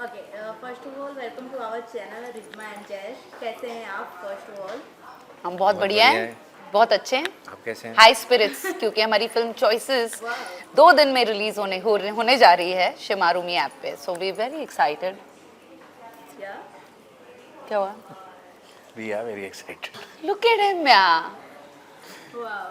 Okay, first of all welcome to our channel Ridhma and Jayesh. कैसे हैं आप? फर्स्ट ऑफ ऑल हम बहुत बढ़िया हैं, बहुत अच्छे हैं। आप कैसे हैं? हाई स्पिरिट्स क्योंकि हमारी फिल्म चॉइसेस 2 दिन में रिलीज होने जा रही है शिमारुमी ऐप पे। So we very excited. या क्या हुआ? We are very excited. Look at him yeah. वाह।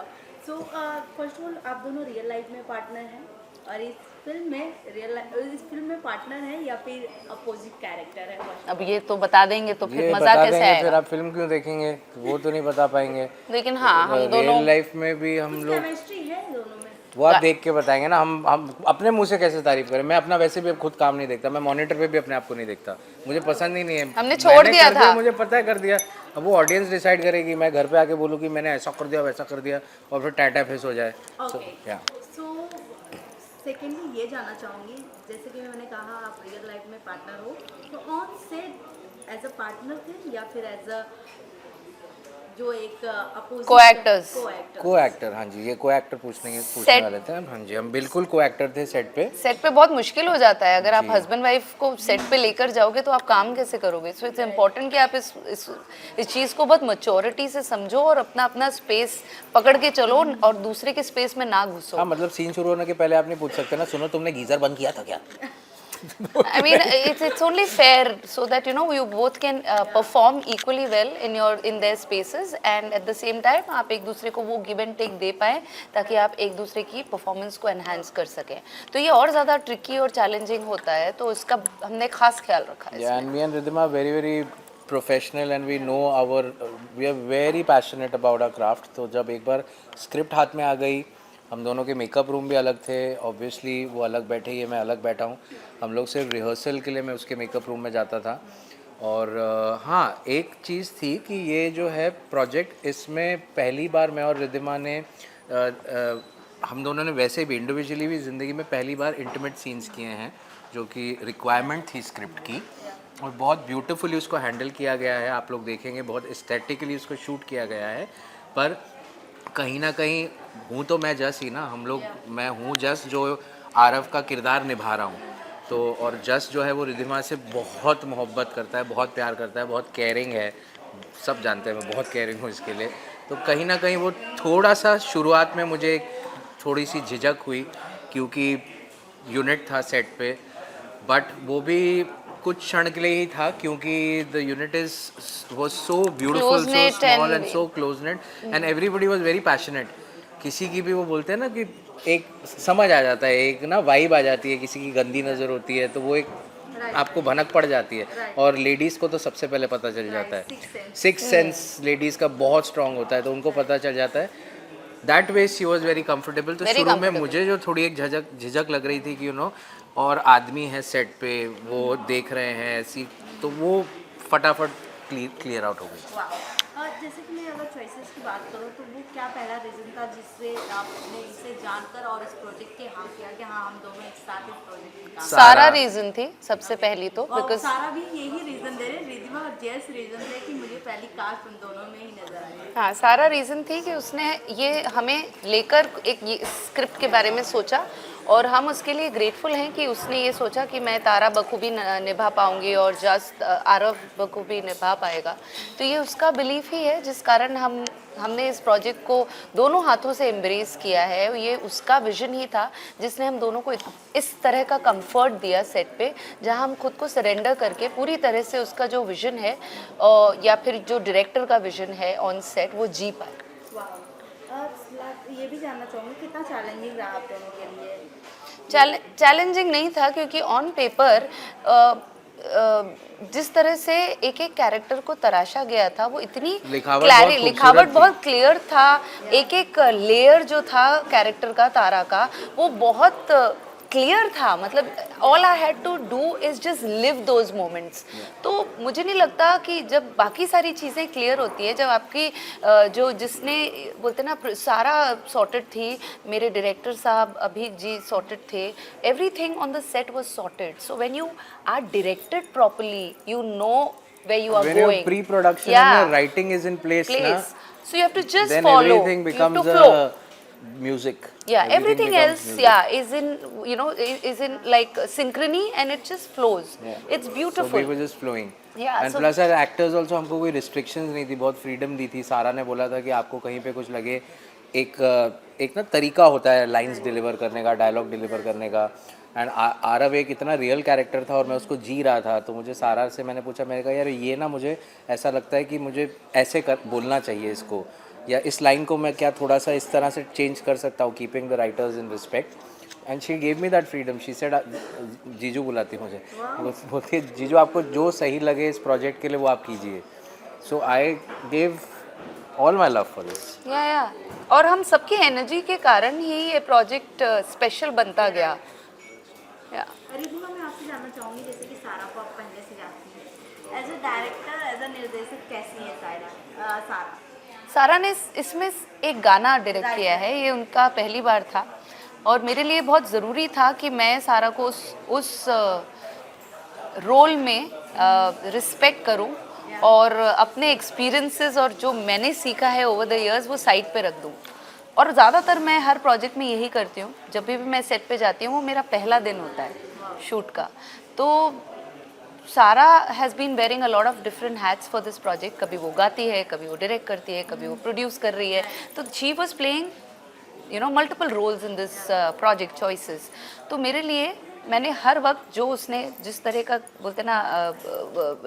सो फर्स्ट ऑफ ऑल आप दोनों रियल लाइफ में पार्टनर हैं और इस फिल्म में पार्टनर है या फिर अपोजिट कैरेक्टर है? अब ये तो बता देंगे तो ये फिर मजा बता कैसे देंगे, फिर आएगा? आप फिल्म क्यों देखेंगे? वो तो नहीं बता पाएंगे। लेकिन हाँ, हम दोनों रियल लाइफ में भी हम लोग, केमिस्ट्री है दोनों में। वो आप देख के बताएंगे ना। हम अपने मुंह से कैसे तारीफ करें? मैं अपना वैसे भी अब खुद काम नहीं देखता, मैं मॉनिटर पे भी अपने आप को नहीं देखता, मुझे पसंद ही नहीं है। हमने छोड़ मैंने दिया कर था। मुझे पता है कर दिया। अब वो ऑडियंस डिसाइड करेगी। मैं घर पे आके बोलूँ कि मैंने ऐसा कर दिया वैसा कर दिया और फिर टाटा फेस हो जाए। ओके, सो सेकेंडली ये जानना चाहूँगी, जैसे कि मैंने कहा आप रियल लाइफ में पार्टनर हो, तो on set as a partner थे या फिर एज अ जो एक अपोजिट Co-actors। को एक्टर। हाँ जी, ये को एक्टर पूछने Set- वाले थे। हाँ जी, हम बिल्कुल को एक्टर थे सेट पे। सेट पे बहुत मुश्किल हो जाता है। अगर आप जी। हस्बैंड वाइफ को सेट पे लेकर जाओगे तो आप काम कैसे करोगे? सो इट्स इम्पोर्टेंट कि आप इस चीज़ को बहुत मैच्योरिटी से समझो और अपना अपना स्पेस पकड़ के चलो और दूसरे के स्पेस में ना घुसो। हाँ, मतलब सीन शुरू होने के पहले आप नहीं पूछ सकते ना, सुनो तुमने गीजर बंद किया था क्या? I mean, it's only fair so that you both can perform equally well in their spaces and at the same time आप एक दूसरे को वो give and take दे पाएं ताकि आप एक दूसरे की परफॉर्मेंस को enhance कर सकें। तो ये और ज़्यादा ट्रिकी और चैलेंजिंग होता है, तो इसका हमने खास ख्याल रखा है। Yeah, and me and Ridhima are very professional and we know we are very passionate about our craft. तो जब एक बार स्क्रिप्ट हाथ में आ गई, हम दोनों के मेकअप रूम भी अलग थे, ऑब्वियसली वो अलग बैठे, ये मैं अलग बैठा हूँ। हम लोग सिर्फ रिहर्सल के लिए मैं उसके मेकअप रूम में जाता था। और हाँ, एक चीज़ थी कि ये जो है प्रोजेक्ट, इसमें पहली बार मैं और रिद्धिमा ने हम दोनों ने वैसे भी इंडिविजुअली भी ज़िंदगी में पहली बार इंटीमेट सीन्स किए हैं, जो कि रिक्वायरमेंट थी स्क्रिप्ट की, और बहुत ब्यूटीफुली उसको हैंडल किया गया है। आप लोग देखेंगे बहुत एस्थेटिकली उसको शूट किया गया है। पर कहीं ना कहीं हूँ तो मैं जस ही ना, हम लोग, मैं हूँ जस जो आरव का किरदार निभा रहा हूँ। तो और जस जो है वो रिद्धिमा से बहुत मोहब्बत करता है, बहुत प्यार करता है, बहुत केयरिंग है। सब जानते हैं मैं बहुत केयरिंग हूँ इसके लिए। तो कहीं ना कहीं वो थोड़ा सा शुरुआत में मुझे थोड़ी सी झिझक हुई, क्योंकि यूनिट था सेट पे, बट वो भी कुछ क्षण के लिए ही था, क्योंकि the unit is was so beautiful, so Close-knit small and- and so close net and everybody was very passionate. किसी की भी वो बोलते हैं ना कि एक समझ आ जाता है, एक ना वाइब आ जाती है, किसी की गंदी नज़र होती है तो वो एक आपको भनक पड़ जाती है। और लेडीज़ को तो सबसे पहले पता चल जाता है, सिक्स सेंस लेडीज़ का बहुत स्ट्रांग होता है, तो उनको पता चल जाता है। That way she was very comfortable. तो Very शुरू में comfortable। मुझे जो थोड़ी एक झिझक लग रही थी कि और आदमी है सेट पे, वो देख रहे हैं ऐसी, तो वो फटाफट क्लियर आउट हो गई। और जैसे कि मैं अगर चॉइसेस की बात करूँ तो वो क्या पहला रीज़न था जिससे आपने इसे जानकर और इस प्रोजेक्ट के हाँ किया कि हाँ हम दोनों एक साथ इस प्रोजेक्ट में काम सारा रीजन थी सबसे पहली तो, और बिकॉज सारा भी यही रीज़न दे रहे, रिद्धिमा और जयस रीज़न थे कि मुझे पहली कास्ट उन दोनों में ही नजर आई। हाँ, सारा रीज़न थी कि उसने ये हमें लेकर एक ये स्क्रिप्ट के बारे में सोचा और हम उसके लिए ग्रेटफुल हैं कि उसने ये सोचा कि मैं तारा बखूबी निभा पाऊंगी और जस्ट आरव बखूबी निभा पाएगा। तो ये उसका बिलीफ ही है जिस कारण हमने इस प्रोजेक्ट को दोनों हाथों से एम्ब्रेस किया है। ये उसका विजन ही था जिसने हम दोनों को इस तरह का कंफर्ट दिया सेट पे, जहां हम खुद को सरेंडर करके पूरी तरह से उसका जो विजन है या फिर जो डायरेक्टर का विजन है ऑन सेट वो जी पाए। ये भी जानना चाहूँगी कितना चैलेंजिंग रहा आप दोनों के लिए? चैलेंजिंग नहीं था क्योंकि ऑन पेपर जिस तरह से एक एक कैरेक्टर को तराशा गया था वो इतनी लिखावट बहुत क्लियर था। एक एक लेयर जो था कैरेक्टर का, तारा का, वो बहुत क्लियर था। मतलब all I had to do is just live those moments. तो मुझे नहीं लगता कि जब बाकी सारी चीज़ें क्लियर होती है, जब आपकी जो जिसने बोलते ना सारा सॉर्टेड थी, मेरे डायरेक्टर साहब अभी जी सॉर्टेड थे, everything on the set was sorted. So when you are directed properly you know where you are When going. your pre-production and your writing is in place, na, So you have to just then follow. everything You have becomes to flow. music. Yeah, everything becomes else, music. yeah, is in, you know, is in like synchrony, and it just flows. Yeah. It's So beautiful. we were just flowing. Yeah, And so plus as actors also हमको कोई restrictions नहीं थी, बहुत freedom दी थी. सारा ने बोला था कि आपको कहीं पे कुछ लगे, एक ना तरीका होता है lines deliver करने का, dialogue deliver करने का. एंड आरव एक इतना रियल कैरेक्टर था और मैं उसको जी रहा था, तो मुझे सारा से मैंने पूछा, मैंने कहा यार ये ना मुझे ऐसा लगता है कि मुझे ऐसे बोलना चाहिए इसको, या इस लाइन को मैं क्या थोड़ा सा इस तरह से चेंज कर सकता हूँ, keeping the writers in respect. And she gave me that freedom. She said, जीजू बुलाती मुझे, वो बोलती है जीजू आपको जो सही लगे इस प्रोजेक्ट के लिए वो आप कीजिए. So I gave all my love for this. या और हम सबकी एनर्जी के कारण ही ये प्रोजेक्ट स्पेशल बनता गया. या रिधिमा, मैं आपसे जानना चाहूँगी, जैसे कि सारा को आप पहले से जानती हैं, as a director, as a निर्देशक कैसी है सारा? सारा ने इसमें एक गाना डायरेक्ट किया है, ये उनका पहली बार था और मेरे लिए बहुत ज़रूरी था कि मैं सारा को उस रोल में रिस्पेक्ट करूं और अपने एक्सपीरियंसेस और जो मैंने सीखा है ओवर द इयर्स वो साइड पे रख दूं. और ज़्यादातर मैं हर प्रोजेक्ट में यही करती हूँ, जब भी मैं सेट पे जाती हूँ वो मेरा पहला दिन होता है शूट का. तो Sara has been wearing a lot of different hats for this project. कभी वो गाती है, कभी वो डायरेक्ट करती है, कभी वो प्रोड्यूस कर रही है. तो she was playing you know multiple roles in this project choices. तो मेरे लिए मैंने हर वक्त जो उसने जिस तरह का बोलते ना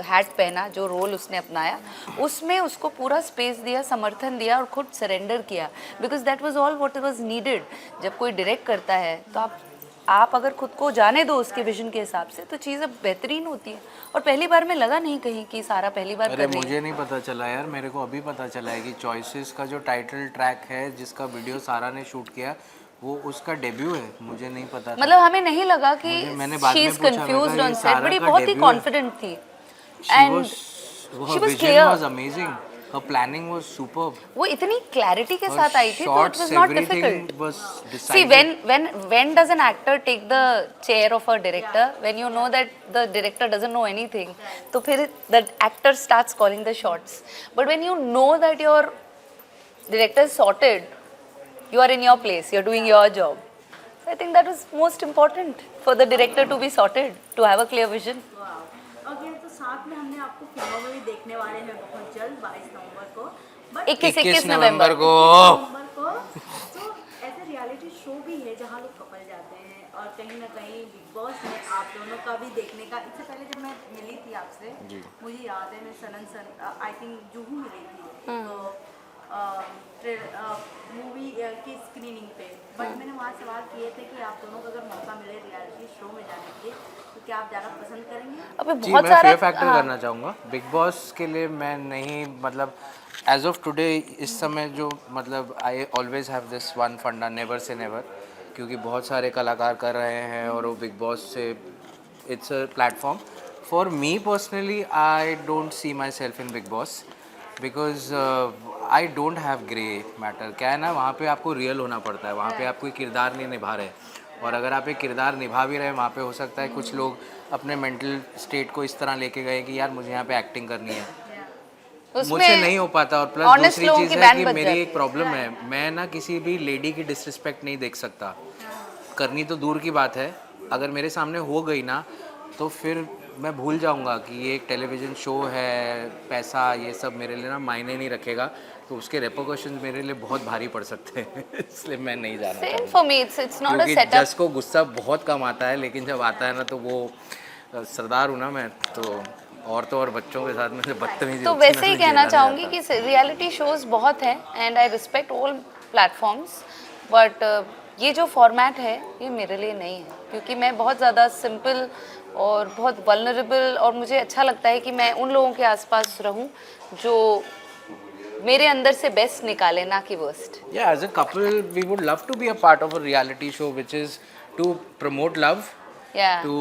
हैट पहना, जो रोल उसने अपनाया, उसमें उसको पूरा स्पेस दिया, समर्थन दिया और खुद सरेंडर किया. Because that was all what was needed. जब कोई डायरेक्ट करता है तो आप अगर खुद को जाने दो उसके विजन के हिसाब से तो चीज़ें बेहतरीन होती है. और पहली बार में लगा नहीं कहीं कि सारा पहली बार कर रही है. मुझे नहीं पता चला यार, मेरे को अभी पता चला है कि चॉइसेस का जो टाइटल ट्रैक है जिसका वीडियो सारा ने शूट किया वो उसका डेब्यू है. मुझे नहीं पता था. मतलब हमें नहीं लगा कि मैंने बाद शी में इज पूछा, कंफ्यूज्ड मैं ऑन कहा, सेट, ये बट ये सारा का बहुत ही debut है. कॉन्फिडेंट थी. She and was, she her was vision clear. was amazing. Her planning was superb. वो इतनी क्लैरिटी के Her साथ आई थी, तो it shots, was not everything difficult. was See, decided. when does an actor take the chair of a director? When you know that the director doesn't know anything, तो फिर the actor starts calling the shots. But when you know that your director is sorted, you are in your place, you're doing your job. I think that was most important for the director to be sorted, to have a clear vision. Okay, तो साथ में हमने आपको फिल्मों में भी देखने वाले हैं बहुत जल्द, 22 नवंबर को. बट 21 नवंबर को नवंबर को तो ऐसे रियलिटी शो भी है जहाँ लोग कपल जाते हैं, और कहीं ना कहीं बिग बॉस में आप दोनों का भी देखने का. इससे पहले जब मैं मिली थी आपसे, मुझे याद है, मैं सनन आई थिंक जूहू मिली थी, तो मूवी की स्क्रीनिंग पे. बट मैंने वहाँ सवाल किए थे कि आप दोनों को अगर मौका मिले रियलिटी शो में जाने के लिए तो क्या आप जाना पसंद करेंगे? अबे जी, बहुत मैं सारा फेयर फैक्टर करना चाहूँगा. बिग बॉस के लिए मैं नहीं, मतलब एज ऑफ टुडे इस समय जो, मतलब I always have this one फंडा, नेवर से नेवर, क्योंकि बहुत सारे कलाकार कर रहे हैं और वो बिग बॉस से it's a platform. For me personally I don't see my self in big boss because I don't have grey matter. क्या है ना, वहाँ पे आपको रियल होना पड़ता है, वहाँ पे आप कोई किरदार नहीं निभा रहे. और अगर आप एक किरदार निभा भी रहे हैं वहाँ पे, हो सकता है कुछ लोग अपने मेंटल स्टेट को इस तरह लेके गए कि यार मुझे यहाँ पे एक्टिंग करनी है, मुझसे नहीं हो पाता. और प्लस दूसरी चीज़ है कि मेरी एक प्रॉब्लम है, मैं ना किसी भी लेडी की डिसरिस्पेक्ट नहीं देख सकता. करनी तो दूर की बात है, अगर मेरे सामने हो गई ना तो फिर मैं भूल जाऊंगा कि ये एक टेलीविज़न शो है, पैसा ये सब मेरे लिए ना मायने नहीं रखेगा, तो उसके रेपोकशंस मेरे लिए बहुत भारी पड़ सकते हैं. इसलिए मैं नहीं जाना Same चाहूँगा. for me, it's not a क्योंकि setup. जज को गुस्सा बहुत कम आता है, लेकिन जब आता है ना तो वो सरदार हूँ ना मैं, तो औरतों और बच्चों के साथ में बदतमीजी तो होती है ना, वैसे ही तो कहना झेला चाहूँगी नहीं कि रियलिटी शोज बहुत हैं and I respect all platforms, but ये जो फॉर्मेट है ये मेरे लिए नहीं है, क्योंकि मैं बहुत ज़्यादा सिंपल और बहुत वल्नरेबल, और मुझे अच्छा लगता है कि मैं उन लोगों के आसपास रहूं जो मेरे अंदर से बेस्ट निकाले, ना कि worst. Yeah, as a couple, we would love to be a part of a reality show, which is to promote love, Yeah. to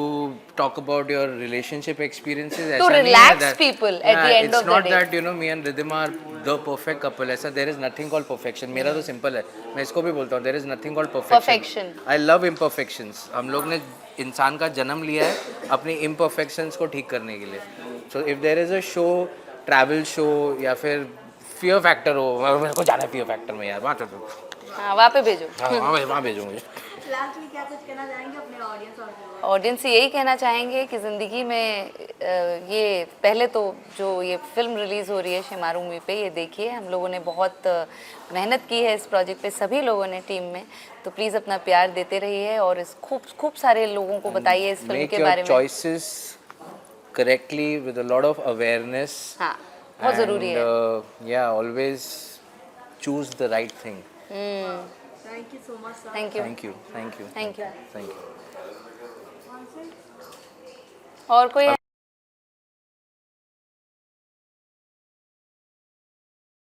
talk about your relationship experiences. To ऐसा नहीं relax है that- people at the end it's of the not day. that, you know, me and Ridhima are the perfect couple. ऐसा there is nothing called perfection. मेरा तो simple है, मैं इसको भी बोलता हूँ, there is nothing called perfection. Perfection. I love imperfections. हम लोग ने इंसान का जन्म लिया है अपनी imperfections को ठीक करने के लिए. So if there is a show, travel show या फिर फियर फैक्टर हो, मेरे को जाना है फियर फैक्टर में यार, वहाँ चलो. हाँ वहाँ पे भेजो। हाँ वहाँ भेजो मुझे। लास्टली क्या कुछ कहना चाहेंगे अपने ऑडियंस और viewers? ऑडियंस से यही कहना चाहेंगे कि ज़िंदगी में ये पहले तो जो ये फिल्म रिलीज़ हो रही है शेमारू मूवी पे, ये देखिए। हम लोगों ने बहुत मेहनत की है इस प्रोजेक्ट पे, सभी लोगों ने टीम में। तो प्लीज़ अपना प्यार देते रहिए और इस खूब सारे लोगों को बताइए इस फिल्म Make के your बारे में। choices correctly with a lot of awareness. हाँ बहुत ज़रूरी है। Yeah, always choose the right thing. Thank you so much, sir. Thank you Thank you. Thank you. Thank you. Thank you. और कोई